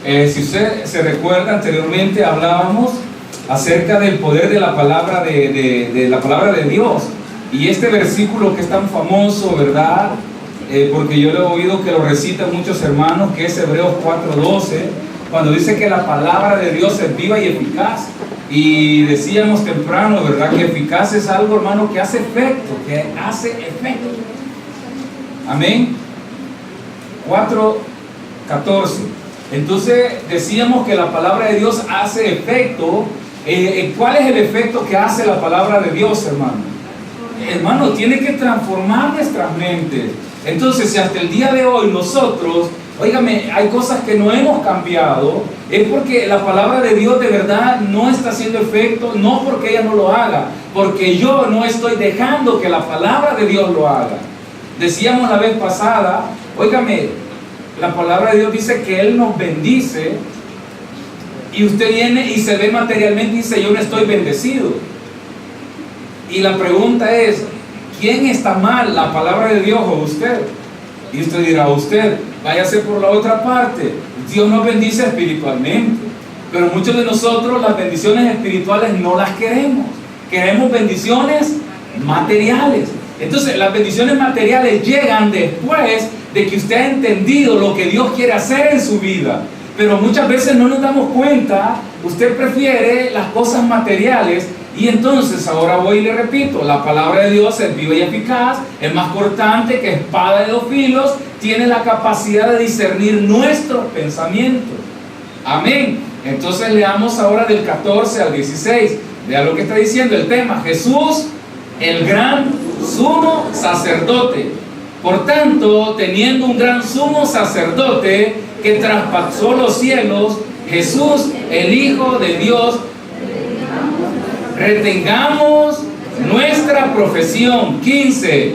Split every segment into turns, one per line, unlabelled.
Si usted se recuerda, anteriormente hablábamos acerca del poder de la palabra de la palabra de Dios. Y este versículo que es tan famoso, ¿verdad? Porque yo lo he oído que lo recitan muchos hermanos, que es Hebreos 4:12, cuando dice que la palabra de Dios es viva y eficaz. Y decíamos temprano, ¿verdad?, que eficaz es algo, hermano, que hace efecto, Amén. 4:14. Entonces decíamos que la palabra de Dios hace efecto. ¿Cuál es el efecto que hace la palabra de Dios, hermano? Hermano, tiene que transformar nuestras mentes. Entonces, si hasta el día de hoy nosotros, óigame, hay cosas que no hemos cambiado, es porque la palabra de Dios de verdad no está haciendo efecto, no porque ella no lo haga, porque yo no estoy dejando que la palabra de Dios lo haga. Decíamos la vez pasada, óigame, la palabra de Dios dice que Él nos bendice, y usted viene y se ve materialmente y dice, yo no estoy bendecido. Y la pregunta es, ¿quién está mal, la palabra de Dios o usted? Y usted dirá, usted, váyase por la otra parte. Dios nos bendice espiritualmente, pero muchos de nosotros las bendiciones espirituales no las queremos. Queremos bendiciones materiales. Entonces, las bendiciones materiales llegan después de que usted ha entendido lo que Dios quiere hacer en su vida. Pero muchas veces no nos damos cuenta, usted prefiere las cosas materiales. Y entonces ahora voy y le repito, la palabra de Dios es viva y eficaz, es más cortante que espada de dos filos, tiene la capacidad de discernir nuestros pensamientos. Amén. Entonces leamos ahora del 14 al 16. Vea lo que está diciendo el tema: Jesús, el gran sumo sacerdote. Por tanto, teniendo un gran sumo sacerdote que traspasó los cielos, Jesús, el Hijo de Dios, retengamos nuestra profesión. 15.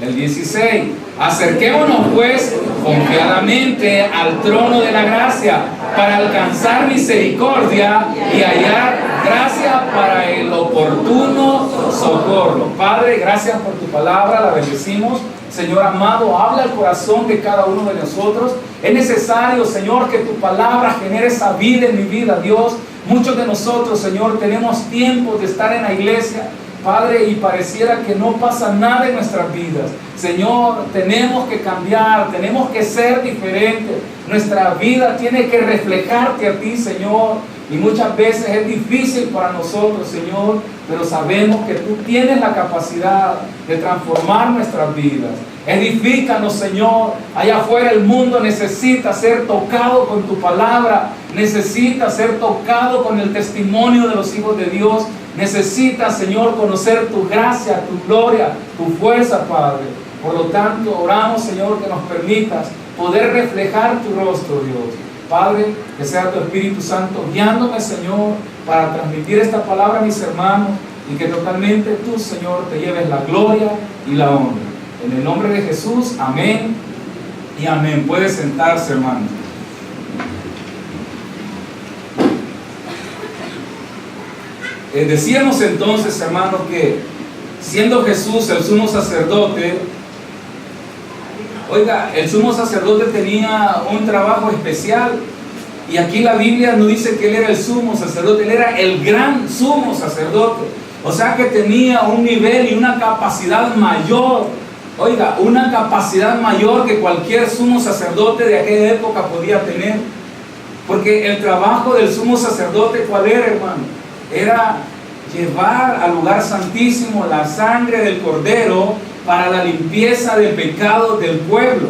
El 16. Acerquémonos pues confiadamente al trono de la gracia para alcanzar misericordia y hallar gracia para el oportuno socorro. Padre, gracias por tu palabra, la bendecimos. Señor amado, habla al corazón de cada uno de nosotros. Es necesario, Señor, que tu palabra genere esa vida en mi vida, Dios. Muchos de nosotros, Señor, tenemos tiempo de estar en la iglesia, Padre, y pareciera que no pasa nada en nuestras vidas. Señor, tenemos que cambiar, tenemos que ser diferentes. Nuestra vida tiene que reflejarte a ti, Señor. Y muchas veces es difícil para nosotros, Señor, pero sabemos que tú tienes la capacidad de transformar nuestras vidas. Edifícanos, Señor. Allá afuera el mundo necesita ser tocado con tu palabra, necesita ser tocado con el testimonio de los hijos de Dios. Necesita, Señor, conocer tu gracia, tu gloria, tu fuerza, Padre. Por lo tanto, oramos, Señor, que nos permitas poder reflejar tu rostro, Dios. Padre, que sea tu Espíritu Santo guiándome, Señor, para transmitir esta palabra a mis hermanos, y que totalmente tú, Señor, te lleves la gloria y la honra. En el nombre de Jesús, amén y amén. Puede sentarse, hermano. Decíamos entonces, hermano, que siendo Jesús el sumo sacerdote, oiga, el sumo sacerdote tenía un trabajo especial. Y aquí la Biblia no dice que él era el sumo sacerdote, él era el gran sumo sacerdote. O sea que tenía un nivel y una capacidad mayor. Oiga, una capacidad mayor que cualquier sumo sacerdote de aquella época podía tener. Porque el trabajo del sumo sacerdote, ¿cuál era, hermano? Era llevar al lugar santísimo la sangre del cordero para la limpieza del pecado del pueblo.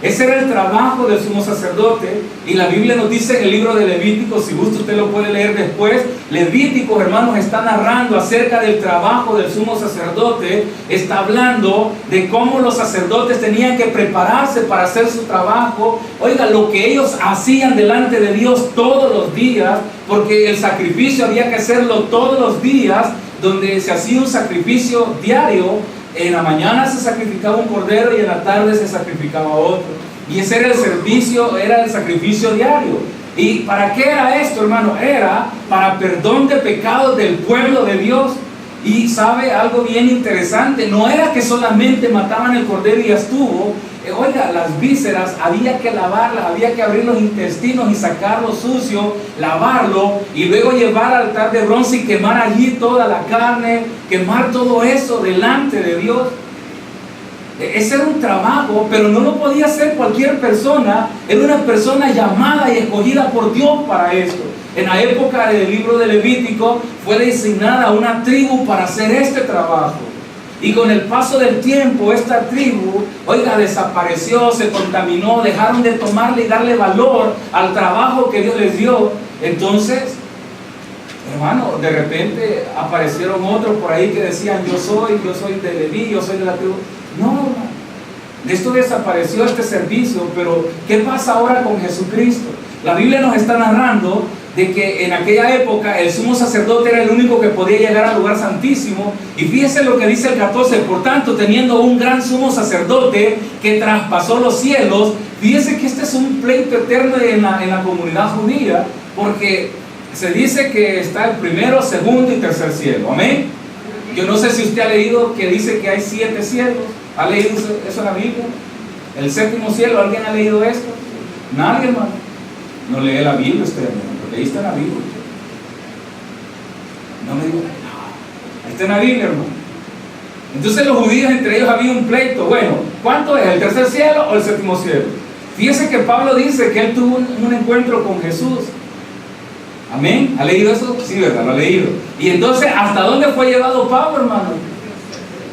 Ese era el trabajo del sumo sacerdote. Y la Biblia nos dice en el libro de Levítico, si gusta usted lo puede leer después. Levítico, hermanos, está narrando acerca del trabajo del sumo sacerdote. Está hablando de cómo los sacerdotes tenían que prepararse para hacer su trabajo. Oiga, lo que ellos hacían delante de Dios todos los días, porque el sacrificio había que hacerlo todos los días, donde se hacía un sacrificio diario. En la mañana se sacrificaba un cordero y en la tarde se sacrificaba otro. Y ese era el servicio, era el sacrificio diario. ¿Y para qué era esto, hermano? Era para perdón de pecados del pueblo de Dios. Y sabe algo bien interesante, no era que solamente mataban el cordero y ya estuvo. Oiga, las vísceras había que lavarlas, había que abrir los intestinos y sacarlo sucio, lavarlo y luego llevar al altar de bronce y quemar allí toda la carne, quemar todo eso delante de Dios. Ese era un trabajo, pero no lo podía hacer cualquier persona. Era una persona llamada y escogida por Dios para esto. En la época del libro de Levítico fue designada una tribu para hacer este trabajo. Y con el paso del tiempo esta tribu, oiga, desapareció, se contaminó, dejaron de tomarle y darle valor al trabajo que Dios les dio. Entonces, hermano, de repente aparecieron otros por ahí que decían, yo soy de Leví, yo soy de la tribu. No, hermano, de esto desapareció este servicio. Pero ¿qué pasa ahora con Jesucristo? La Biblia nos está narrando de que en aquella época el sumo sacerdote era el único que podía llegar al lugar santísimo. Y fíjese lo que dice el 14: por tanto, teniendo un gran sumo sacerdote que traspasó los cielos. Fíjese que este es un pleito eterno en la comunidad judía, porque se dice que está el primero, segundo y tercer cielo. Amén. Yo no sé si usted ha leído que dice que hay 7 cielos. ¿Ha leído eso en la Biblia? El séptimo cielo, ¿alguien ha leído esto? Nadie, hermano. No lee la Biblia usted, hermano. Ahí está en la Biblia. No me diga, no, ahí está en la Biblia, hermano. Entonces los judíos, entre ellos había un pleito. Bueno, ¿cuánto es? ¿El tercer cielo o el séptimo cielo? Fíjese que Pablo dice que él tuvo un encuentro con Jesús. Amén. ¿Ha leído eso? Sí, ¿verdad? Lo ha leído. Y entonces, ¿hasta dónde fue llevado Pablo, hermano?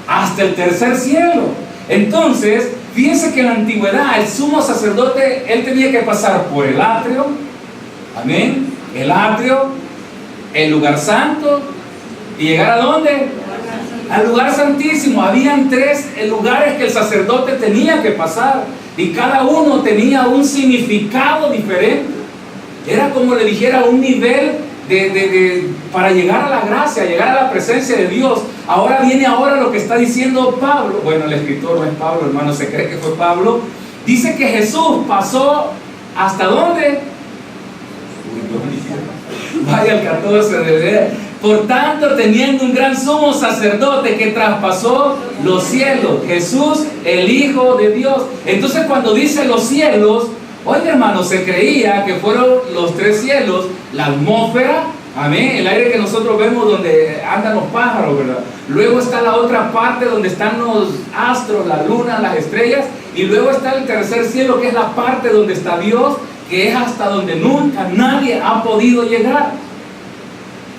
Hasta el tercer cielo. Entonces, fíjense que en la antigüedad el sumo sacerdote, él tenía que pasar por el atrio. Amén. El atrio, el lugar santo, y llegar ¿a dónde? Al lugar santísimo. Habían 3 lugares que el sacerdote tenía que pasar, y cada uno tenía un significado diferente. Era como le dijera un nivel para llegar a la gracia, llegar a la presencia de Dios. Ahora viene lo que está diciendo Pablo. Bueno, el escritor no es Pablo, hermano, se cree que fue Pablo. Dice que Jesús pasó ¿hasta dónde? Vaya el 14 de ver. Por tanto, teniendo un gran sumo sacerdote que traspasó los cielos, Jesús, el Hijo de Dios. Entonces, cuando dice los cielos, oye, hermano, se creía que fueron los 3 cielos: la atmósfera, amén, el aire que nosotros vemos donde andan los pájaros, ¿verdad? Luego está la otra parte donde están los astros, la luna, las estrellas. Y luego está el tercer cielo, que es la parte donde está Dios, que es hasta donde nunca nadie ha podido llegar.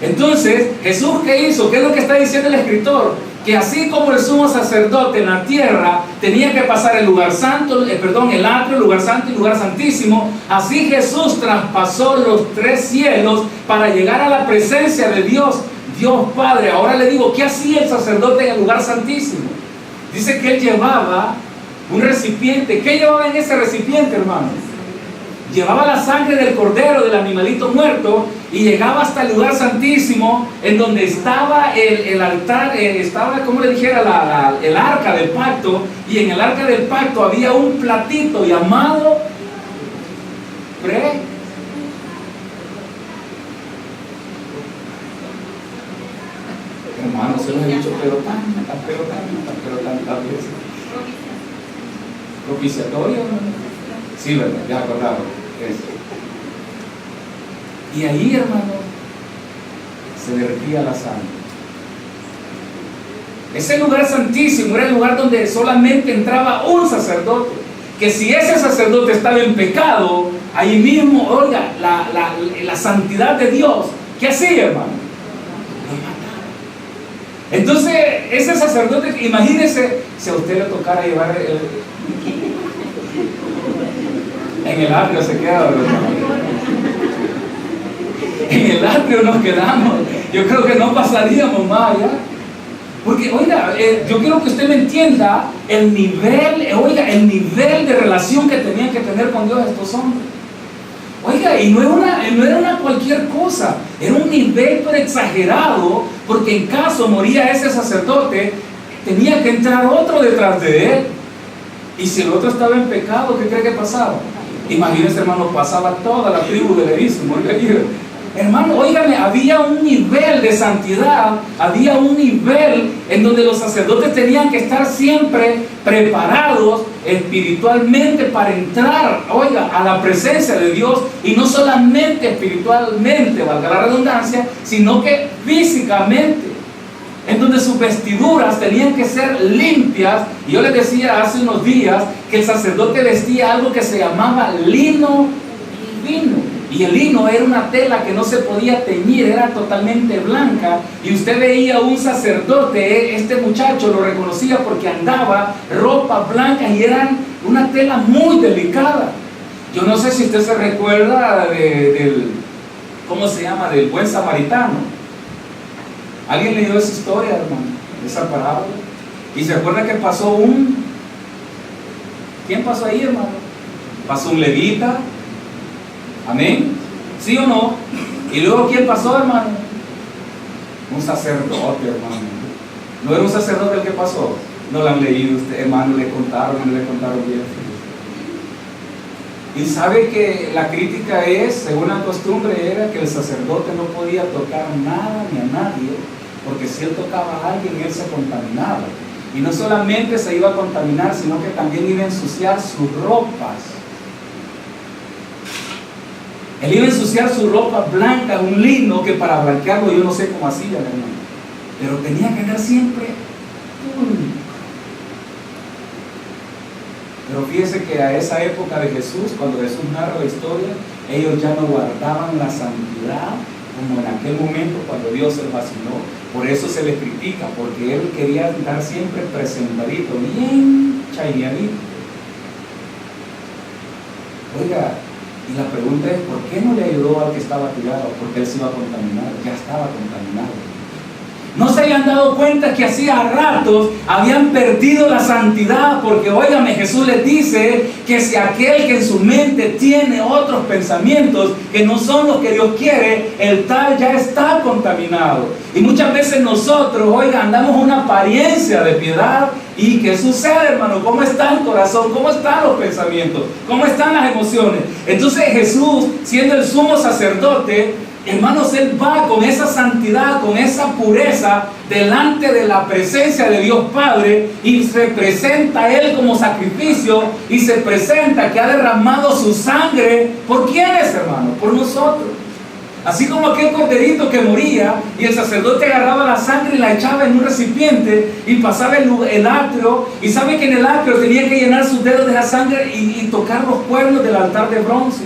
Entonces, ¿Jesús qué hizo? ¿Qué es lo que está diciendo el escritor? Que así como el sumo sacerdote en la tierra tenía que pasar el lugar santo, el atrio, el lugar santo y el lugar santísimo, así Jesús traspasó los 3 cielos para llegar a la presencia de Dios, Dios Padre. Ahora le digo, ¿qué hacía el sacerdote en el lugar santísimo? Dice que él llevaba un recipiente. ¿Qué llevaba en ese recipiente, hermano? Llevaba la sangre del cordero, del animalito muerto, y llegaba hasta el lugar santísimo, en donde estaba el altar, estaba, como le dijera, el arca del pacto. Y en el arca del pacto había un platito llamado hermano, se los he dicho pero tantas veces. Propiciatorio, ¿no? Sí, ¿verdad? Ya acordaba. Y ahí, hermano, se derretía la sangre. Ese lugar santísimo era el lugar donde solamente entraba un sacerdote. Que si ese sacerdote estaba en pecado, ahí mismo, oiga, la santidad de Dios, ¿qué hacía, hermano? Lo mataba. Entonces, ese sacerdote, imagínese si a usted le tocara llevar en el atrio se queda, ¿verdad? En el atrio nos quedamos. Yo creo que no pasaríamos más allá. Porque, oiga, yo quiero que usted me entienda el nivel de relación que tenían que tener con Dios estos hombres. Oiga, y no era una cualquier cosa, era un nivel pero exagerado, porque en caso moría ese sacerdote, tenía que entrar otro detrás de él. Y si el otro estaba en pecado, ¿qué cree que pasaba? Imagínense, hermano, pasaba toda la tribu de Leví. Hermano, óigame, había un nivel de santidad, había un nivel en donde los sacerdotes tenían que estar siempre preparados espiritualmente para entrar, oiga, a la presencia de Dios, y no solamente espiritualmente, valga la redundancia, sino que físicamente, en donde sus vestiduras tenían que ser limpias. Y yo les decía hace unos días que el sacerdote vestía algo que se llamaba lino fino. Y el lino era una tela que no se podía teñir, era totalmente blanca. Y usted veía a un sacerdote, este muchacho lo reconocía porque andaba ropa blanca y eran una tela muy delicada. Yo no sé si usted se recuerda del, ¿cómo se llama?, del buen samaritano. ¿Alguien leyó esa historia, hermano? Esa parábola. Y se acuerda que pasó ¿quién pasó ahí, hermano? Pasó un levita. Amén. ¿Sí o no? Y luego, ¿quién pasó, hermano? Un sacerdote, hermano. ¿No era un sacerdote el que pasó? No lo han leído usted, hermano, le contaron bien. Y sabe que la crítica es, según la costumbre, era que el sacerdote no podía tocar nada ni a nadie, porque si él tocaba a alguien, él se contaminaba. Y no solamente se iba a contaminar, sino que también iba a ensuciar sus ropas. Él iba a ensuciar su ropa blanca, un lino que para blanquearlo yo no sé cómo hacían, hermano. Pero tenía que andar siempre único. Pero fíjese que a esa época de Jesús, cuando Jesús narra la historia, ellos ya no guardaban la santidad como en aquel momento cuando Dios se los asignó. Por eso se les critica, porque él quería estar siempre presentadito, bien chaineadito. Oiga, y la pregunta es, ¿por qué no le ayudó al que estaba tirado? Porque él se iba a contaminar, ya estaba contaminado. No se habían dado cuenta que hacía ratos habían perdido la santidad, porque óigame, Jesús les dice que si aquel que en su mente tiene otros pensamientos que no son los que Dios quiere, el tal ya está contaminado. Y muchas veces nosotros, oiga, andamos una apariencia de piedad. ¿Y qué sucede, hermano? ¿Cómo está el corazón? ¿Cómo están los pensamientos? ¿Cómo están las emociones? Entonces Jesús, siendo el sumo sacerdote, hermanos, él va con esa santidad, con esa pureza delante de la presencia de Dios Padre, y se presenta a él como sacrificio, y se presenta que ha derramado su sangre. ¿Por quiénes, hermano? Por nosotros. Así como aquel corderito que moría y el sacerdote agarraba la sangre y la echaba en un recipiente y pasaba el atrio, y sabe que en el atrio tenía que llenar sus dedos de la sangre y tocar los cuernos del altar de bronce.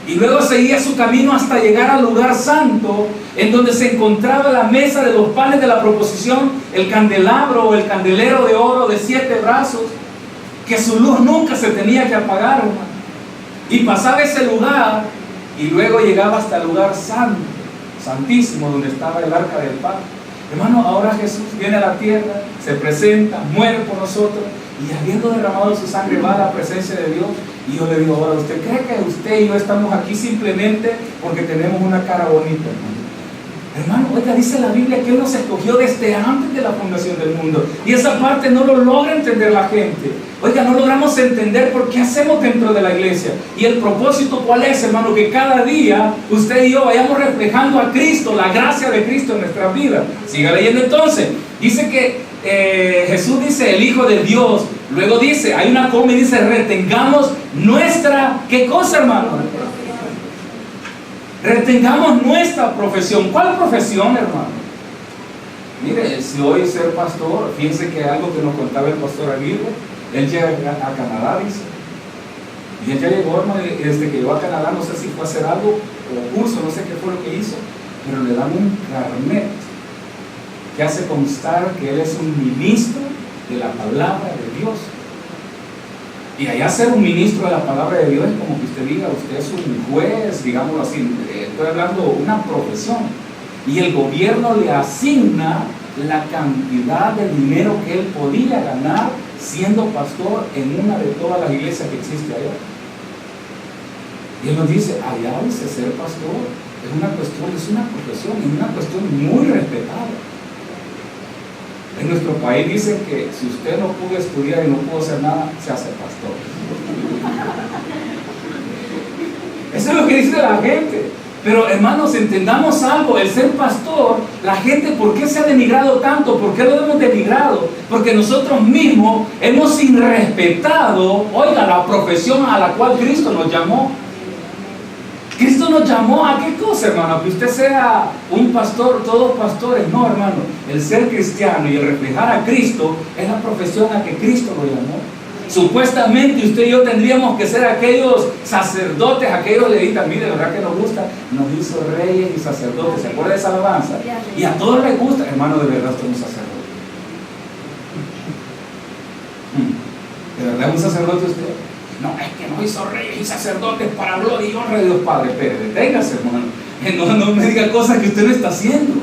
Y luego seguía su camino hasta llegar al lugar santo, en donde se encontraba la mesa de los panes de la proposición, el candelabro o el candelero de oro de 7 brazos, que su luz nunca se tenía que apagar, hermano. Y pasaba ese lugar y luego llegaba hasta el lugar santo, santísimo, donde estaba el arca del pacto. Hermano, ahora Jesús viene a la tierra, se presenta, muere por nosotros, y habiendo derramado su sangre va a la presencia de Dios. Y yo le digo, ahora, ¿usted cree que usted y yo estamos aquí simplemente porque tenemos una cara bonita, hermano? Hermano, oiga, dice la Biblia que Él nos escogió desde antes de la fundación del mundo. Y esa parte no lo logra entender la gente. Oiga, no logramos entender por qué hacemos dentro de la iglesia. Y el propósito, ¿cuál es, hermano? Que cada día usted y yo vayamos reflejando a Cristo, la gracia de Cristo en nuestras vidas. Siga leyendo entonces. Dice que Jesús dice, el Hijo de Dios. Luego dice, hay una coma y dice, retengamos nuestra, ¿qué cosa, hermano? Retengamos nuestra profesión. ¿Cuál profesión, hermano? Mire, si hoy ser pastor, fíjense que algo que nos contaba el pastor Aguirre, él llega a Canadá, dice, y él ya llegó, hermano, y desde que llegó a Canadá, no sé si fue a hacer algo, o curso, no sé qué fue lo que hizo, pero le dan un carnet que hace constar que él es un ministro de la palabra de Dios. Y allá ser un ministro de la palabra de Dios es como que usted diga, usted es un juez, digámoslo así, estoy hablando de una profesión. Y el gobierno le asigna la cantidad de dinero que él podía ganar siendo pastor en una de todas las iglesias que existe allá. Y él nos dice, allá dice ser pastor es una cuestión, es una profesión, es una cuestión muy respetada. En nuestro país dicen que si usted no pudo estudiar y no pudo hacer nada, se hace pastor. Eso es lo que dice la gente. Pero hermanos, entendamos algo, el ser pastor, la gente, ¿por qué se ha denigrado tanto? ¿Por qué lo hemos denigrado? Porque nosotros mismos hemos irrespetado, oiga, la profesión a la cual Cristo nos llamó. Cristo nos llamó a qué cosa, hermano, que usted sea un pastor, todos pastores. No, hermano, el ser cristiano y el reflejar a Cristo es la profesión a que Cristo lo llamó. Supuestamente usted y yo tendríamos que ser aquellos sacerdotes, aquellos levitas. Mire, de verdad que nos gusta, nos hizo reyes y sacerdotes. ¿Se acuerda de esa alabanza? Y a todos les gusta. Hermano, de verdad usted es un sacerdote. ¿De verdad es un sacerdote usted? No, es que nos hizo reyes y sacerdotes para gloria y honra de Dios Padre. Pero deténgase, hermano. No me diga cosas que usted no está haciendo.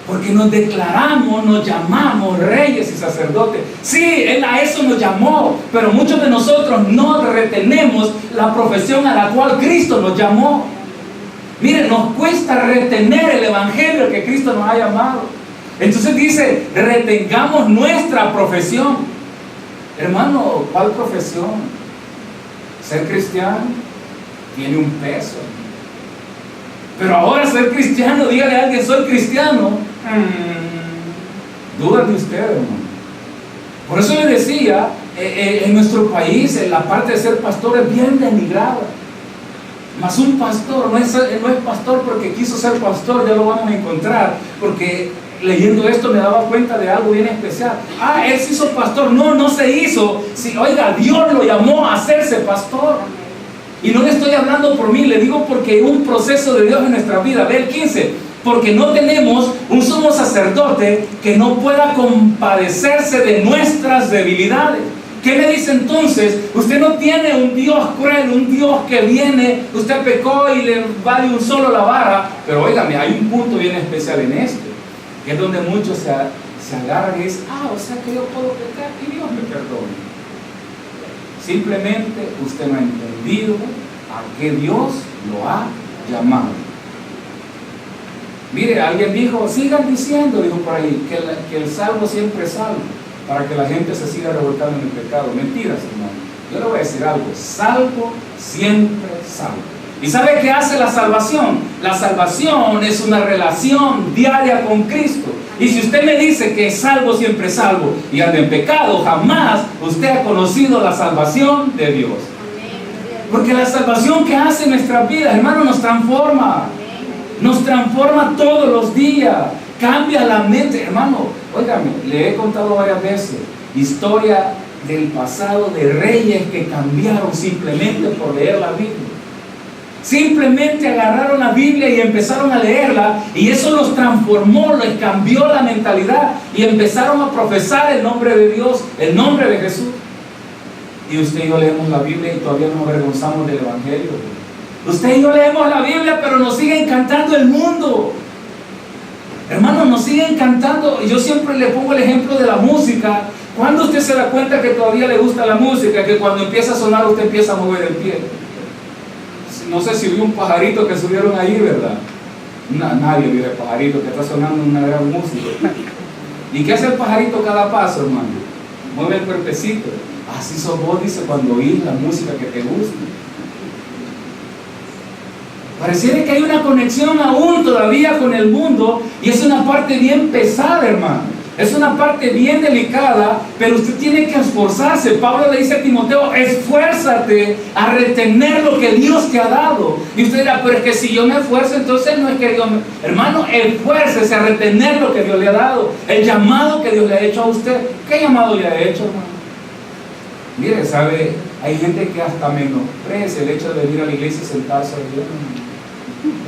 Porque nos declaramos, nos llamamos reyes y sacerdotes. Sí, Él a eso nos llamó, pero muchos de nosotros no retenemos la profesión a la cual Cristo nos llamó. Miren, nos cuesta retener el evangelio que Cristo nos ha llamado. Entonces dice, retengamos nuestra profesión. Hermano, ¿cuál profesión? Ser cristiano tiene un peso. Pero ahora ser cristiano, dígale a alguien, soy cristiano. Dudas de usted, hermano. Por eso le decía, en nuestro país, la parte de ser pastor es bien denigrada. Mas un pastor no es pastor porque quiso ser pastor, ya lo vamos a encontrar. Porque leyendo esto me daba cuenta de algo bien especial. Él se hizo pastor. No se hizo. Sí, oiga, Dios lo llamó a hacerse pastor. Y no le estoy hablando por mí, le digo porque hay un proceso de Dios en nuestra vida. Ve el 15. Porque no tenemos un sumo sacerdote que no pueda compadecerse de nuestras debilidades. ¿Qué me dice entonces? Usted no tiene un Dios cruel, un Dios que viene, usted pecó y le va de un solo la vara. Pero óigame, hay un punto bien especial en esto, que es donde muchos se agarran y dicen, o sea que yo puedo pecar y Dios me perdone. Simplemente usted no ha entendido a qué Dios lo ha llamado. Mire, alguien dijo, sigan diciendo, dijo por ahí, que el salvo siempre es salvo, para que la gente se siga revolcando en el pecado. Mentiras, hermano. Yo le voy a decir algo, salvo siempre salvo. ¿Y sabe qué hace la salvación? La salvación es una relación diaria con Cristo. Y si usted me dice que es salvo siempre es salvo y anda en pecado, jamás usted ha conocido la salvación de Dios. Porque la salvación que hace en nuestras vidas, hermano, nos transforma. Nos transforma todos los días. Cambia la mente, hermano. Óigame, le he contado varias veces historia del pasado de reyes que cambiaron simplemente por leer la Biblia. Simplemente agarraron la Biblia y empezaron a leerla, y eso los transformó, les cambió la mentalidad y empezaron a profesar el nombre de Dios, el nombre de Jesús. Y usted y yo leemos la Biblia y todavía nos avergonzamos del Evangelio. Usted y yo leemos la Biblia, pero nos sigue encantando el mundo. Hermanos, nos sigue encantando. Yo siempre le pongo el ejemplo de la música. ¿Cuándo usted se da cuenta que todavía le gusta la música? Que cuando empieza a sonar usted empieza a mover el pie. No sé si vio un pajarito que subieron ahí, ¿verdad? Nadie vio el pajarito que está sonando una gran música. ¿Y qué hace el pajarito cada paso, hermano? Mueve el cuerpecito. Así sos vos, dice, cuando oís la música que te gusta. Pareciera que hay una conexión aún todavía con el mundo, y es una parte bien pesada, hermano. Es una parte bien delicada, pero usted tiene que esforzarse. Pablo le dice a Timoteo, esfuérzate a retener lo que Dios te ha dado. Y usted dirá, pero es que si yo me esfuerzo, entonces no es que Dios me... Hermano, esfuércese a retener lo que Dios le ha dado, el llamado que Dios le ha hecho a usted. ¿Qué llamado le ha hecho, hermano? Mire, sabe, hay gente que hasta menosprecia el hecho de venir a la iglesia y sentarse a Dios.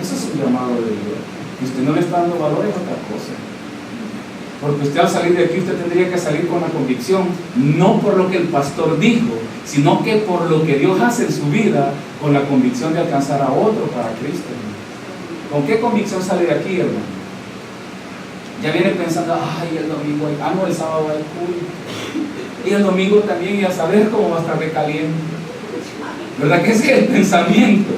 Eso es un llamado de Dios. Y usted no le está dando valor, es otra cosa. Porque usted al salir de aquí, usted tendría que salir con la convicción, no por lo que el pastor dijo, sino que por lo que Dios hace en su vida, con la convicción de alcanzar a otro para Cristo. ¿Con qué convicción sale de aquí, hermano? Ya viene pensando, ay, el domingo, no, el sábado hay culto. Y el domingo también, y a saber cómo va a estar de caliente. ¿Verdad que ese es el pensamiento?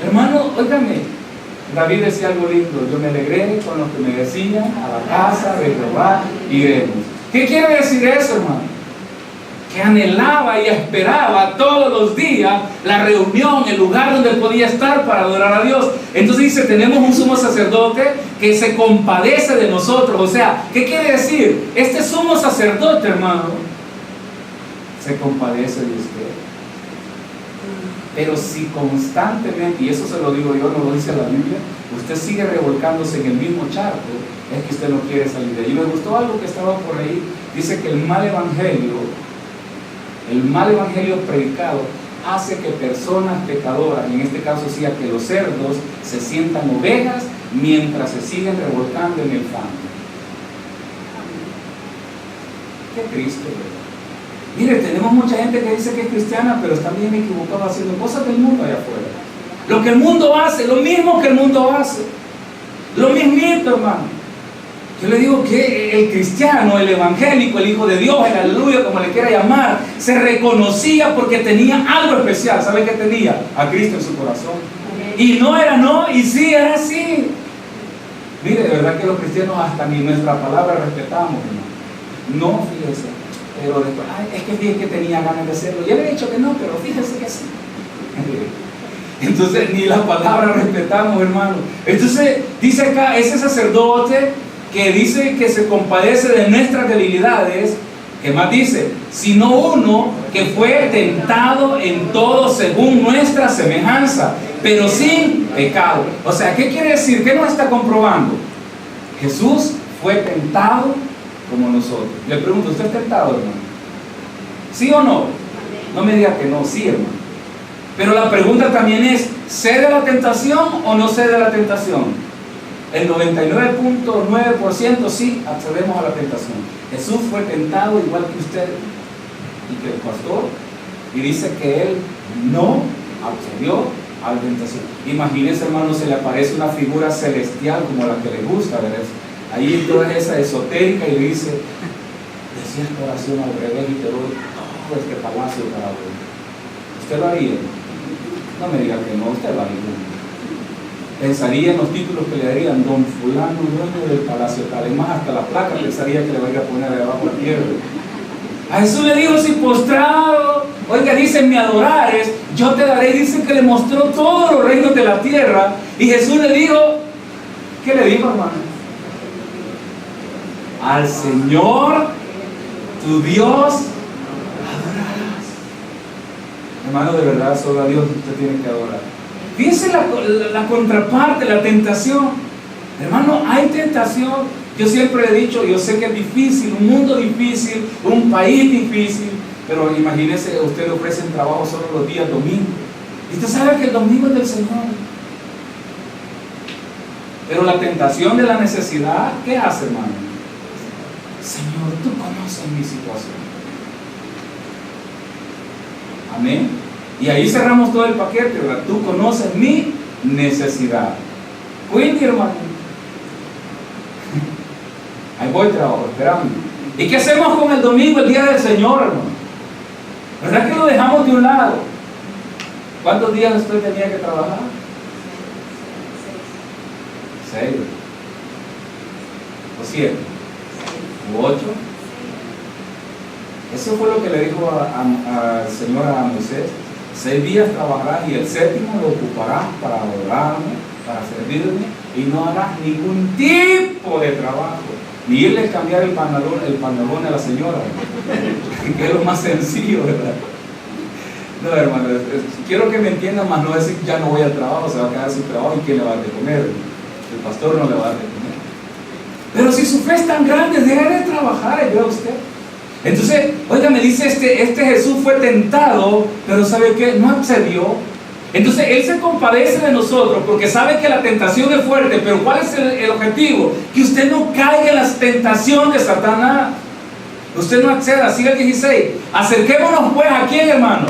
Hermano, óigame, David decía algo lindo, yo me alegré con los que me decían, a la casa de Jehová iremos. ¿Qué quiere decir eso, hermano? que anhelaba y esperaba todos los días la reunión, el lugar donde podía estar para adorar a Dios. Entonces dice, tenemos un sumo sacerdote que se compadece de nosotros. O sea, ¿qué quiere decir? Este sumo sacerdote, hermano, se compadece de usted. Pero si constantemente, y eso se lo digo yo, no lo dice la Biblia, usted sigue revolcándose en el mismo charco, es que usted no quiere salir de ahí. Y me gustó algo que estaba por ahí, dice que el mal evangelio predicado hace que personas pecadoras, en este caso sí, a que los cerdos se sientan ovejas mientras se siguen revolcando en el fango. Qué triste, ¿verdad? Mire, tenemos mucha gente que dice que es cristiana, pero está bien equivocada haciendo cosas del mundo allá afuera. Lo que el mundo hace, lo mismo que el mundo hace. Lo mismito, hermano. Yo le digo que el cristiano, el evangélico, el hijo de Dios, el aleluya, como le quiera llamar, se reconocía porque tenía algo especial. ¿Sabe qué tenía? A Cristo en su corazón. Y no era no, y sí era sí. Mire, de verdad que los cristianos hasta ni nuestra palabra respetamos, hermano. No, fíjese. Pero después, es que fíjese que tenía ganas de hacerlo. Yo le he dicho que no, pero fíjese que sí. Entonces, ni la palabra respetamos, hermano. Entonces, dice acá, ese sacerdote que dice que se compadece de nuestras debilidades, ¿qué más dice? Sino uno que fue tentado en todo según nuestra semejanza, pero sin pecado. O sea, ¿qué quiere decir? ¿Qué nos está comprobando? Jesús fue tentado como nosotros. Le pregunto, ¿usted es tentado, hermano? ¿Sí o no? No me diga que no, sí, hermano. Pero la pregunta también es, ¿cede a la tentación o no cede a la tentación? El 99.9% sí accedemos a la tentación. Jesús fue tentado igual que usted y que el pastor, y dice que él no accedió a la tentación. Imagínense, hermano, se le aparece una figura celestial como la que le gusta, ¿verdad? Ahí toda esa esotérica y le dice, decía esta oración al revés y te doy todo este palacio para hoy. ¿Usted lo haría? No me diga que no, usted lo haría. Pensaría en los títulos que le darían, don fulano, dueño del palacio tal. Es más, hasta la placa pensaría que le va a ir a poner de abajo la tierra. A Jesús le dijo, si postrado, oiga, dice, me adorares, yo te daré. Dice que le mostró todos los reinos de la tierra. Y Jesús le dijo, ¿qué le dijo, hermano? Al Señor, tu Dios, adorarás. Hermano, de verdad, solo a Dios usted tiene que adorar. Fíjense la contraparte, la tentación. Hermano, hay tentación. Yo siempre he dicho, yo sé que es difícil, un mundo difícil, un país difícil, pero imagínese, usted le ofrecen trabajo solo los días domingos. Y usted sabe que el domingo es del Señor. Pero la tentación de la necesidad, ¿qué hace, hermano? Señor, tú conoces mi situación. Amén. Y ahí cerramos todo el paquete, ¿verdad? Tú conoces mi necesidad. Cuide, hermano. Ahí voy trabajo, esperando. ¿Y qué hacemos con el domingo, el día del Señor, hermano? ¿Verdad que lo dejamos de un lado? ¿Cuántos días usted tenía que trabajar? 6. ¿O 7? ¿O 8? Eso fue lo que le dijo al Señor a Moisés. 6 días trabajarás y el 7º lo ocuparás para adorarme, para servirme, y no harás ningún tipo de trabajo. Ni irle a cambiar el pantalón a la señora, que es lo más sencillo, ¿verdad? No, hermano, quiero que me entiendan, más no decir ya no voy al trabajo, se va a quedar sin trabajo y quién le va a dar de comer. El pastor no le va a dar de comer. Pero si su fe es tan grande, deje de trabajar, vea usted. Entonces, oiga, me dice este Jesús fue tentado, pero ¿sabe qué? No accedió. Entonces, Él se compadece de nosotros porque sabe que la tentación es fuerte, pero ¿cuál es el objetivo? Que usted no caiga en las tentaciones de Satanás. Usted no acceda. Siga el 16. Acerquémonos pues a quién, hermano,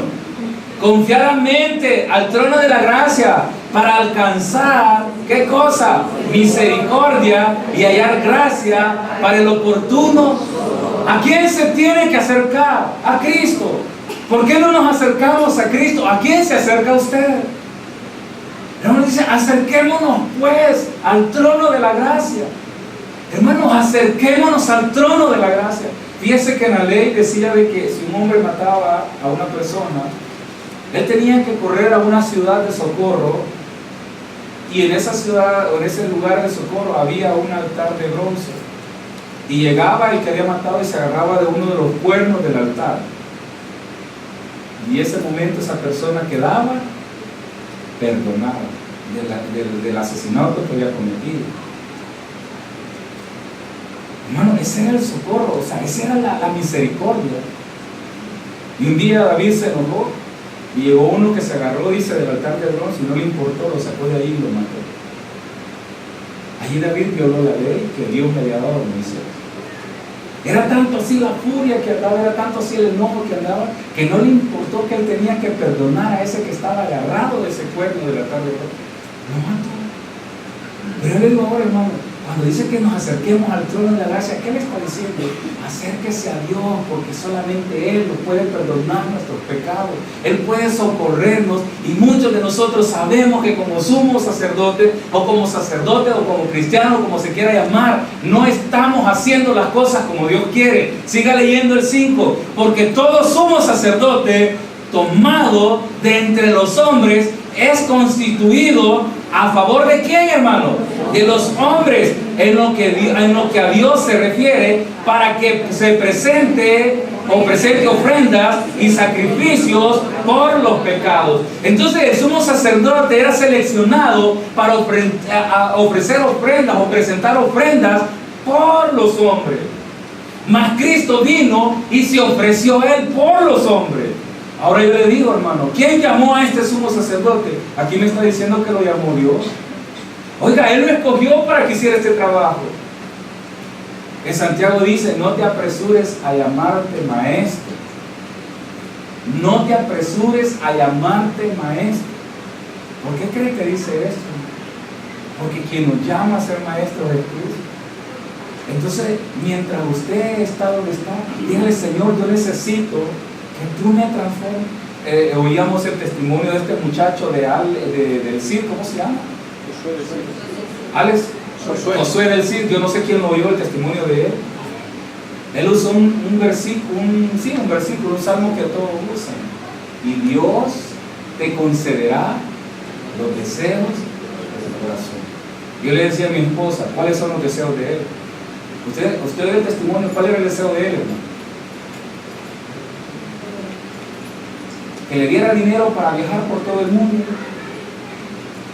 confiadamente al trono de la gracia para alcanzar, ¿qué cosa? Misericordia y hallar gracia para el oportuno. ¿A quién se tiene que acercar? A Cristo. ¿Por qué no nos acercamos a Cristo? ¿A quién se acerca usted? Hermano, dice, acerquémonos pues al trono de la gracia. Hermanos, acerquémonos al trono de la gracia. Fíjese que en la ley decía de que si un hombre mataba a una persona, él tenía que correr a una ciudad de socorro, y en esa ciudad o en ese lugar de socorro había un altar de bronce, y llegaba el que había matado y se agarraba de uno de los cuernos del altar, y en ese momento esa persona quedaba perdonada del asesinato que había cometido. Hermano, ese era el socorro, o sea, esa era la misericordia. Y un día David se enojó y llegó uno que se agarró, dice, del altar de bronce y no le importó, lo sacó de ahí y lo mató. Allí David violó la ley que Dios le había dado a Moisés. Era tanto así la furia que andaba, era tanto así el enojo que andaba, que no le importó que él tenía que perdonar a ese que estaba agarrado de ese cuerno del altar de bronce. Lo mató. Pero él ahora, hermano, cuando dice que nos acerquemos al trono de la gracia, ¿qué le está diciendo? Acérquese a Dios, porque solamente Él nos puede perdonar nuestros pecados. Él puede socorrernos, y muchos de nosotros sabemos que como sumo sacerdote, o como cristiano, como se quiera llamar, no estamos haciendo las cosas como Dios quiere. Siga leyendo el 5, porque todo sumo sacerdote tomado de entre los hombres es constituido a favor de quién, hermano, de los hombres, en lo que a Dios se refiere, para que se presente ofrendas y sacrificios por los pecados. Entonces el sumo sacerdote era seleccionado para ofrecer ofrendas o presentar ofrendas por los hombres. Mas Cristo vino y se ofreció Él por los hombres. Ahora yo le digo, hermano, ¿quién llamó a este sumo sacerdote? Aquí me está diciendo que lo llamó Dios. Oiga, Él lo escogió para que hiciera este trabajo. En Santiago dice, no te apresures a llamarte maestro. No te apresures a llamarte maestro. ¿Por qué cree que dice esto? Porque quien nos llama a ser maestros es Cristo. Entonces, mientras usted está donde está, dígale, Señor, yo necesito que tú me transformes. Oíamos el testimonio de este muchacho del CIR, ¿cómo se llama? Alex Josué del CIR. Yo no sé quién lo oyó el testimonio de él. Él usó un versículo, un salmo que todos usan. Y Dios te concederá los deseos de tu corazón. Yo le decía a mi esposa, ¿cuáles son los deseos de él? Usted ve el testimonio, ¿cuál era el deseo de él, hermano? Que le diera dinero para viajar por todo el mundo,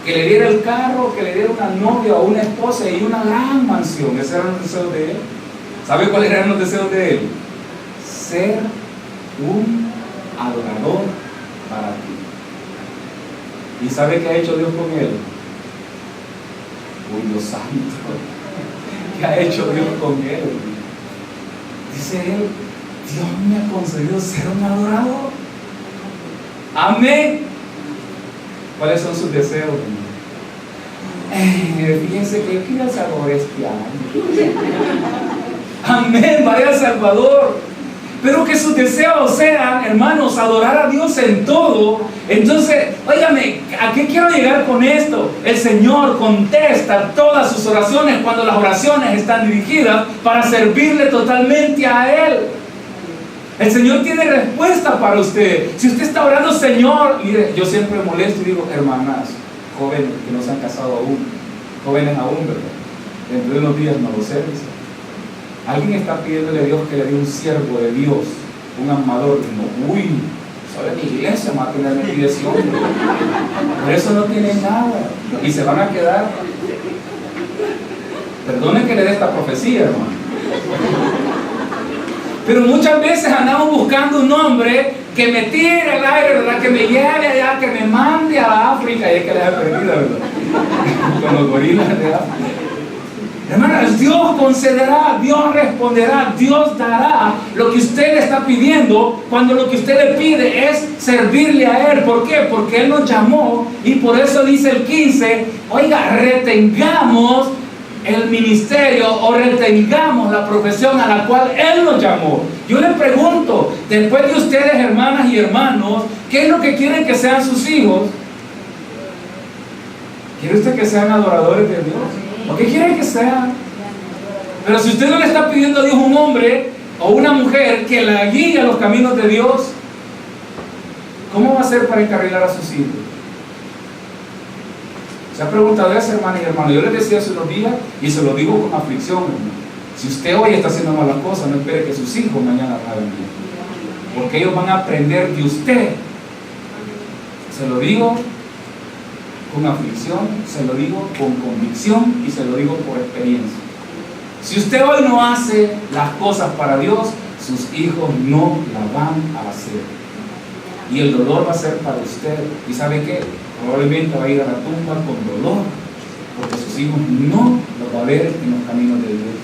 que le diera el carro, que le diera una novia o una esposa y una gran mansión. Esos eran los deseos de él. ¿Sabe cuáles eran los deseos de él? Ser un adorador para ti. ¿Y sabe qué ha hecho Dios con él? Uy, Dios santo, ¿qué ha hecho Dios con él? Dice él, Dios me ha concedido ser un adorador. Amén. ¿Cuáles son sus deseos? Fíjense que yo quiero a Salvador este año. Amén, vaya al Salvador. Pero que sus deseos sean, hermanos, adorar a Dios en todo. Entonces, óigame, ¿a qué quiero llegar con esto? El Señor contesta todas sus oraciones cuando las oraciones están dirigidas para servirle totalmente a Él. El Señor tiene respuesta para usted. Si usted está orando, Señor, mire, yo siempre molesto y digo, hermanas, jóvenes que no se han casado aún, jóvenes aún, ¿verdad? Dentro de unos días no lo sé, dice. Alguien está pidiéndole a Dios que le dé un siervo de Dios, un amador. No, uy, solo en la iglesia va a tener metido ese hombre. Por eso no tienen nada. Y se van a quedar. Perdone que le dé esta profecía, hermano. Pero muchas veces andamos buscando un hombre que me tire al aire, ¿verdad? Que me lleve allá, que me mande a África. Y es que les he perdido, ¿verdad? Con los gorilas de África. Hermanas, Dios concederá, Dios responderá, Dios dará lo que usted le está pidiendo cuando lo que usted le pide es servirle a Él. ¿Por qué? Porque Él nos llamó, y por eso dice el 15, oiga, retengamos el ministerio o retengamos la profesión a la cual Él nos llamó. Yo le pregunto, después de ustedes, hermanas y hermanos, ¿qué es lo que quieren que sean sus hijos? ¿Quiere usted que sean adoradores de Dios? ¿O qué quiere que sean? Pero si usted no le está pidiendo a Dios un hombre, o una mujer que la guíe a los caminos de Dios, ¿cómo va a ser para encarrilar a sus hijos? ¿Se ha preguntado eso, hermana y hermano? Yo les decía hace unos días y se lo digo con aflicción, hermano. Si usted hoy está haciendo malas cosas, no espere que sus hijos mañana hagan bien, porque ellos van a aprender de usted. Se lo digo con aflicción, se lo digo con convicción y se lo digo por experiencia. Si usted hoy no hace las cosas para Dios, sus hijos no las van a hacer. Y el dolor va a ser para usted. ¿Y sabe qué? Probablemente va a ir a la tumba con dolor, porque sus hijos no los va a ver en los caminos de Dios.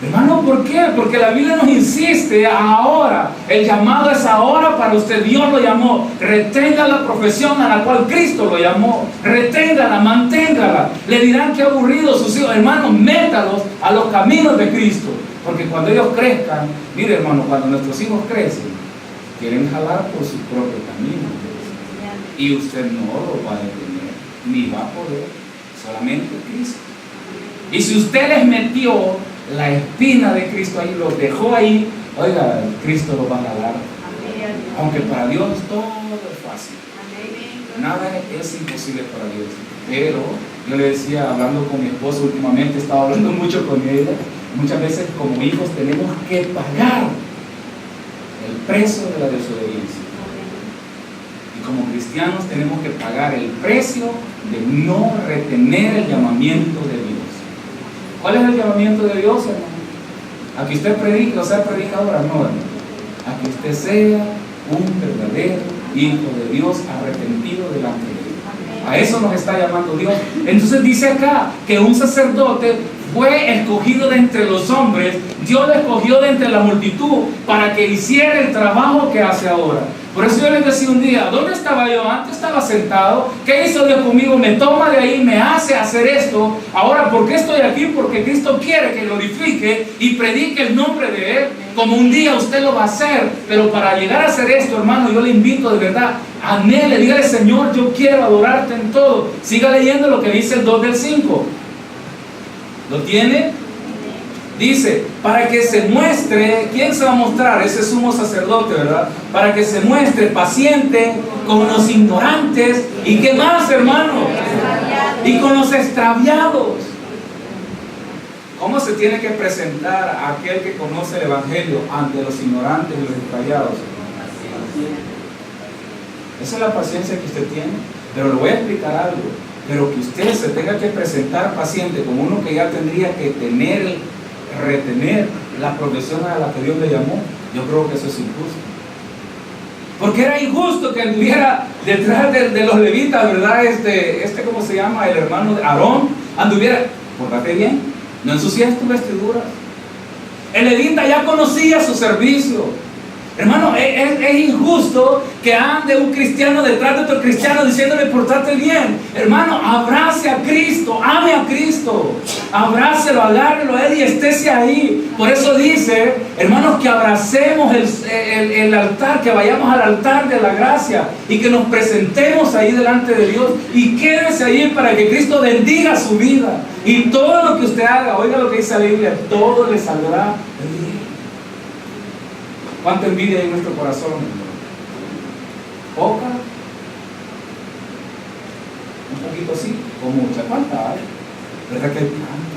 Hermano, ¿por qué? Porque la Biblia nos insiste ahora. El llamado es ahora para usted. Dios lo llamó. Retenga la profesión a la cual Cristo lo llamó. Reténgala, manténgala. Le dirán que aburrido sus hijos. Hermano, métalos a los caminos de Cristo. Porque cuando ellos crezcan, mire hermano, cuando nuestros hijos crecen, quieren jalar por su propio camino. Y usted no lo va a detener, ni va a poder. Solamente Cristo. Y si usted les metió la espina de Cristo ahí, lo dejó ahí, oiga, Cristo lo va a jalar. Aunque para Dios todo es fácil. Nada es imposible para Dios. Pero yo le decía, hablando con mi esposo últimamente, estaba hablando mucho con ella. Muchas veces como hijos tenemos que pagar el precio de la desobediencia. Y como cristianos tenemos que pagar el precio de no retener el llamamiento de Dios. ¿Cuál es el llamamiento de Dios, hermano? A que usted predique, o sea, predicadora, no, hermano. A que usted sea un verdadero hijo de Dios, arrepentido delante de Dios. A eso nos está llamando Dios. Entonces dice acá que un sacerdote fue escogido de entre los hombres. Dios lo escogió de entre la multitud para que hiciera el trabajo que hace ahora. Por eso yo les decía un día, ¿dónde estaba yo? Antes estaba sentado. ¿Qué hizo Dios conmigo? Me toma de ahí, me hace hacer esto. Ahora, ¿por qué estoy aquí? Porque Cristo quiere que glorifique y predique el nombre de Él, como un día usted lo va a hacer. Pero para llegar a hacer esto, hermano, yo le invito de verdad, anhele, dígale, Señor, yo quiero adorarte en todo. Siga leyendo lo que dice el 2 del 5. ¿Lo tiene? Dice, para que se muestre, ¿quién se va a mostrar? Ese sumo sacerdote, ¿verdad? Para que se muestre paciente con los ignorantes. ¿Y qué más, hermano? Y con los extraviados. ¿Cómo se tiene que presentar a aquel que conoce el Evangelio ante los ignorantes y los extraviados? Esa es la paciencia que usted tiene. Pero le voy a explicar algo. Pero que usted se tenga que presentar paciente como uno que ya tendría que retener la profesión a la que Dios le llamó, yo creo que eso es injusto. Porque era injusto que anduviera detrás de los levitas, ¿verdad? ¿Cómo se llama? El hermano de Aarón, anduviera, pórtate bien, no ensucies tus vestiduras. El levita ya conocía su servicio. Hermano, es injusto que ande un cristiano detrás de otro cristiano diciéndole portate bien. Hermano, abrace a Cristo, ame a Cristo, abrácelo, agárrelo a Él y estése ahí. Por eso dice, hermanos, que abracemos el altar, que vayamos al altar de la gracia y que nos presentemos ahí delante de Dios y quédese ahí para que Cristo bendiga su vida. Y todo lo que usted haga, oiga lo que dice la Biblia, todo le saldrá bien. ¿Cuánta envidia hay en nuestro corazón? ¿Poca? ¿Un poquito sí? ¿O mucha? ¿Cuánta hay? ¿Verdad que hay tanta?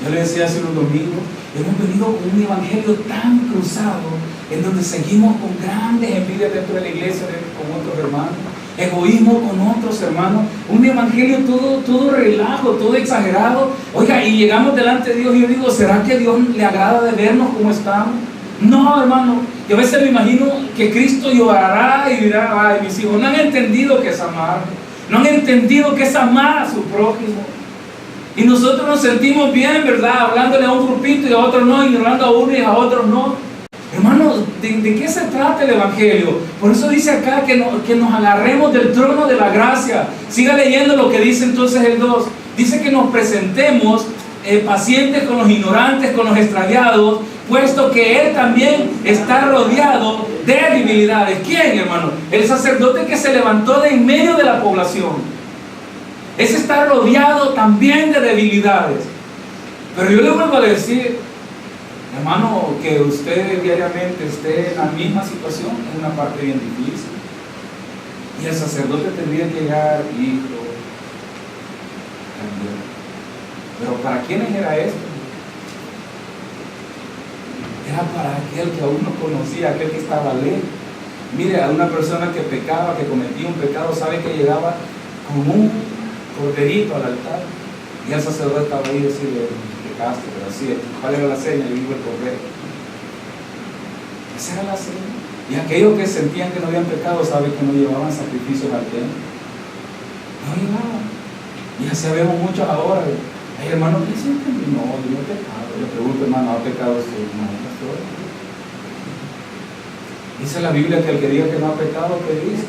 Yo le decía hace unos domingos, hemos venido con un evangelio tan cruzado, en donde seguimos con grandes envidias dentro de la iglesia, con otros hermanos, egoísmo con otros hermanos, un evangelio todo relajo, todo exagerado. Oiga, y llegamos delante de Dios y yo digo, ¿será que Dios le agrada de vernos como estamos? No, hermano, yo a veces me imagino que Cristo llorará y dirá, ay, mis hijos no han entendido que es amar, no han entendido que es amar a su prójimo. Y nosotros nos sentimos bien, ¿verdad? Hablándole a un grupito y a otros no, ignorando a uno y a otros no. Hermano, ¿de qué se trata el Evangelio? Por eso dice acá que nos agarremos del trono de la gracia. Siga leyendo lo que dice entonces el 2. Dice que nos presentemos pacientes con los ignorantes, con los extraviados, puesto que Él también está rodeado de debilidades. ¿Quién, hermano? El sacerdote que se levantó de en medio de la población. Ese está rodeado también de debilidades. Pero yo le vuelvo a decir, Hermano, que usted diariamente esté en la misma situación es una parte bien difícil. Y el sacerdote tendría que llegar, hijo, cambiar. Pero ¿para quiénes era esto? Era para aquel que aún no conocía, aquel que estaba lejos. Mire, a una persona que pecaba, que cometía un pecado, sabe que llegaba con un corderito al altar. Y el sacerdote estaba ahí y decía, pecaste, pero así es. ¿Cuál era la seña? Yo digo el cordero. Esa era la seña. Y aquellos que sentían que no habían pecado, saben que no llevaban sacrificios al templo. No llevaban. Y así vemos muchos ahora. Hay hermanos que dicen que no, yo no he pecado. Le pregunto, hermano, ¿ha pecado usted? No, pastor. Dice la Biblia que el que diga que no ha pecado, ¿qué dice?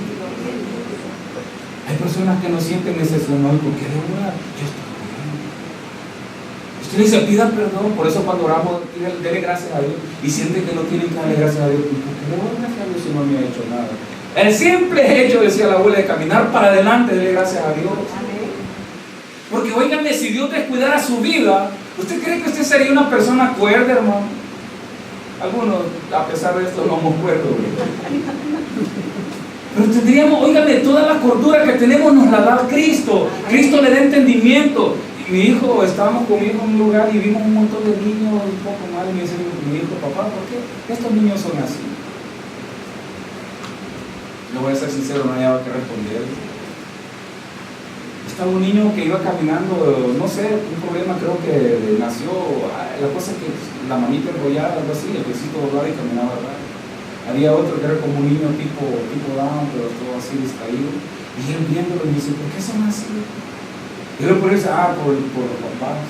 Hay personas que no sienten necesidad, no, ¿por qué de orar? Yo estoy bien. Usted dice, pida perdón, por eso cuando oramos, dele gracias a Dios. Y siente que no tienen que darle gracias a Dios. ¿Por qué le doy gracias a Dios si no me ha hecho nada? El simple hecho, decía la abuela, de caminar para adelante, dele gracias a Dios. Porque óigame, si Dios descuidara su vida, ¿usted cree que usted sería una persona cuerda, hermano? Algunos, a pesar de esto, no somos cuerdos. Pero tendríamos, óigame, toda la cordura que tenemos nos la da Cristo. Cristo le da entendimiento. Y mi hijo, estábamos con mi hijo en un lugar y vimos un montón de niños un poco mal. Y me dice mi hijo, papá, ¿por qué estos niños son así? Le voy a ser sincero, no había que responder. Estaba un niño que iba caminando, no sé, un problema, creo que nació, la cosa es que la manita enrollada, algo así, el besito doblado y caminaba raro. Había otro que era como un niño tipo down, pero todo así distraído. Y él viéndolo y dice, ¿por qué son así? Y él por eso, por los papás.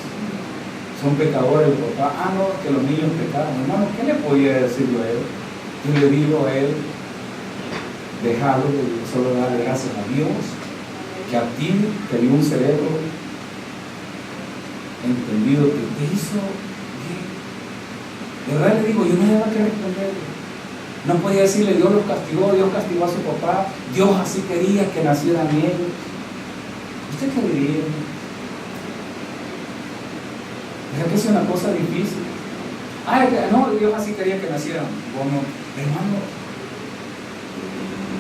Son pecadores los papás. No, que los niños pecaron. Hermano, ¿qué le podía decir yo a él? Yo le digo a él, déjalo, solo darle gracias a Dios, que a ti te dio un cerebro entendido que te hizo bien. De verdad le digo, yo no había que responderle. No podía decirle, Dios los castigó, Dios castigó a su papá, Dios así quería que nacieran ellos. ¿Usted qué diría? ¿Verdad que es una cosa difícil? No, Dios así quería que nacieran. Bueno, hermano,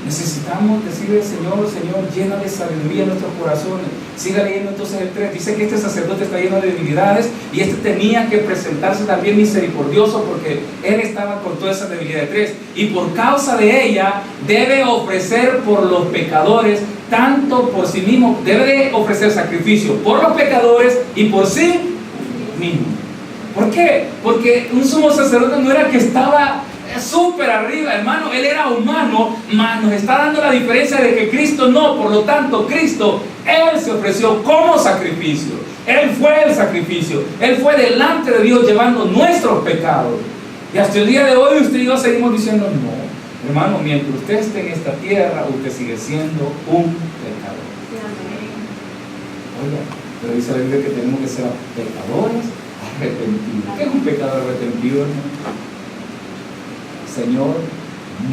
necesitamos decirle, Señor, llena de sabiduría nuestros corazones. Siga leyendo entonces el 3. Dice que este sacerdote está lleno de debilidades y tenía que presentarse también misericordioso porque él estaba con toda esa debilidad de 3. Y por causa de ella debe ofrecer por los pecadores, tanto por sí mismo, debe de ofrecer sacrificio por los pecadores y por sí mismo. ¿Por qué? Porque un sumo sacerdote no era que estaba súper arriba, hermano, él era humano, mas nos está dando la diferencia de que Cristo no. Por lo tanto, Cristo, él se ofreció como sacrificio, él fue el sacrificio, él fue delante de Dios llevando nuestros pecados. Y hasta el día de hoy usted y yo seguimos diciendo, no, hermano, mientras usted esté en esta tierra, usted sigue siendo un pecador. Oiga, pero dice la Biblia que tenemos que ser pecadores arrepentidos. ¿Qué es un pecador arrepentido, hermano? Señor,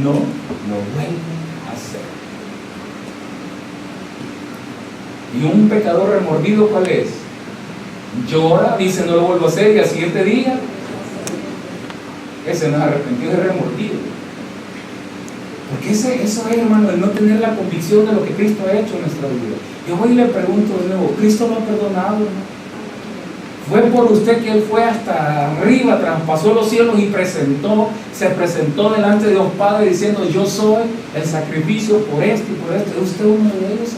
no lo vuelve a hacer. Y un pecador remordido, ¿cuál es? Llora, dice no lo vuelvo a hacer, y al siguiente día, ese no es arrepentido, es remordido. Porque eso es, hermano, el no tener la convicción de lo que Cristo ha hecho en nuestra vida. Yo voy y le pregunto de nuevo, ¿Cristo lo ha perdonado, hermano? Fue por usted que él fue hasta arriba, traspasó los cielos y se presentó delante de Dios Padre diciendo, yo soy el sacrificio por esto y por esto. ¿Es usted uno de ellos?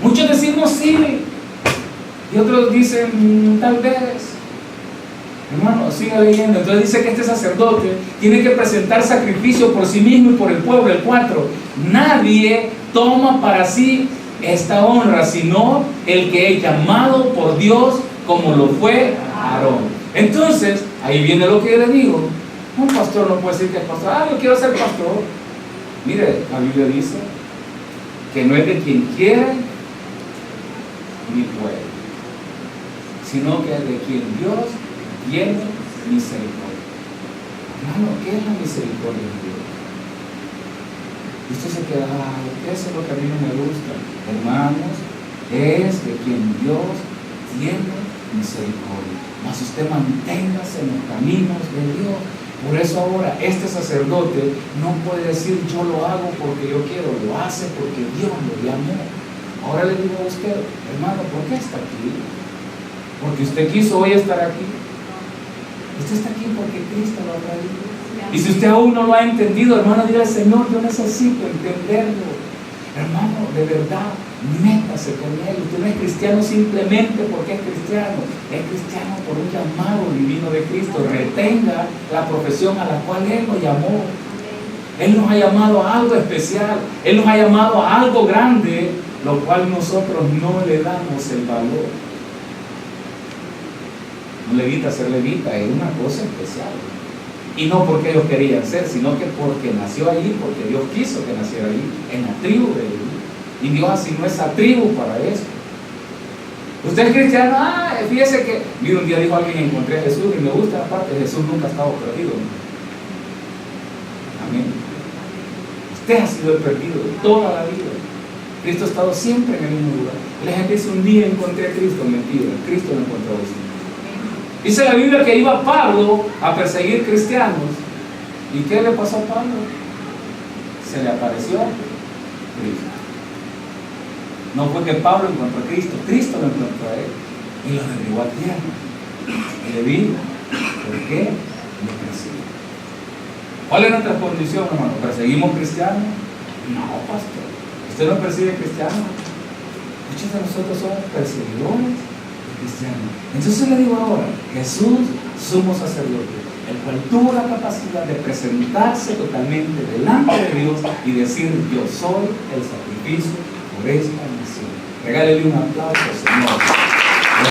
Muchos decimos sí, y otros dicen tal vez. Hermano, siga leyendo. Entonces dice que este sacerdote tiene que presentar sacrificio por sí mismo y por el pueblo. El 4, nadie toma para sí esta honra, sino el que es llamado por Dios, como lo fue Aarón. Entonces, ahí viene lo que yo le digo. Un pastor no puede decir que es pastor. Yo quiero ser pastor. Mire, la Biblia dice que no es de quien quiere ni puede, sino que es de quien Dios tiene misericordia. Hermano, ¿qué es la misericordia de Dios? Y usted se queda, eso es lo que a mí no me gusta. Hermanos, es de quien Dios tiene misericordia. Mas usted manténgase en los caminos de Dios. Por eso ahora este sacerdote no puede decir yo lo hago porque yo quiero, lo hace porque Dios lo llamó. Ahora le digo a usted, hermano, ¿por qué está aquí? Porque usted quiso hoy estar aquí. Usted está aquí porque Cristo lo ha traído. Y si usted aún no lo ha entendido, hermano, diga al Señor, yo necesito entenderlo. Hermano, de verdad, métase con Él. Usted no es cristiano simplemente porque es cristiano por un llamado divino de Cristo. Retenga la profesión a la cual Él lo llamó. Él nos ha llamado a algo especial, Él nos ha llamado a algo grande, lo cual nosotros no le damos el valor. Un levita, ser levita es una cosa especial. Y no porque ellos querían ser, sino que porque nació allí, porque Dios quiso que naciera allí, en la tribu de Leví. Y Dios asignó esa tribu para eso. Usted es cristiano, fíjese que, mira, un día dijo alguien, encontré a Jesús, y me gusta la parte, Jesús nunca ha estado perdido. Amén. Usted ha sido el perdido toda la vida. Cristo ha estado siempre en el mismo lugar. La gente dice, un día encontré a Cristo, mentira, Cristo lo encontró a usted. Dice la Biblia que iba Pablo a perseguir cristianos. ¿Y qué le pasó a Pablo? Se le apareció Cristo. No fue que Pablo encontró a Cristo, Cristo lo encontró a él y lo derribó a tierra. Y le dijo, ¿por qué lo persigue? ¿Cuál es nuestra condición, hermano? ¿Perseguimos cristianos? No, pastor. ¿Usted no persigue cristianos? Muchos de nosotros somos perseguidores cristiano. Entonces le digo ahora, Jesús, sumo sacerdote, el cual tuvo la capacidad de presentarse totalmente delante de Dios y decir, yo soy el sacrificio por esta nación. Regálele un aplauso, Señor.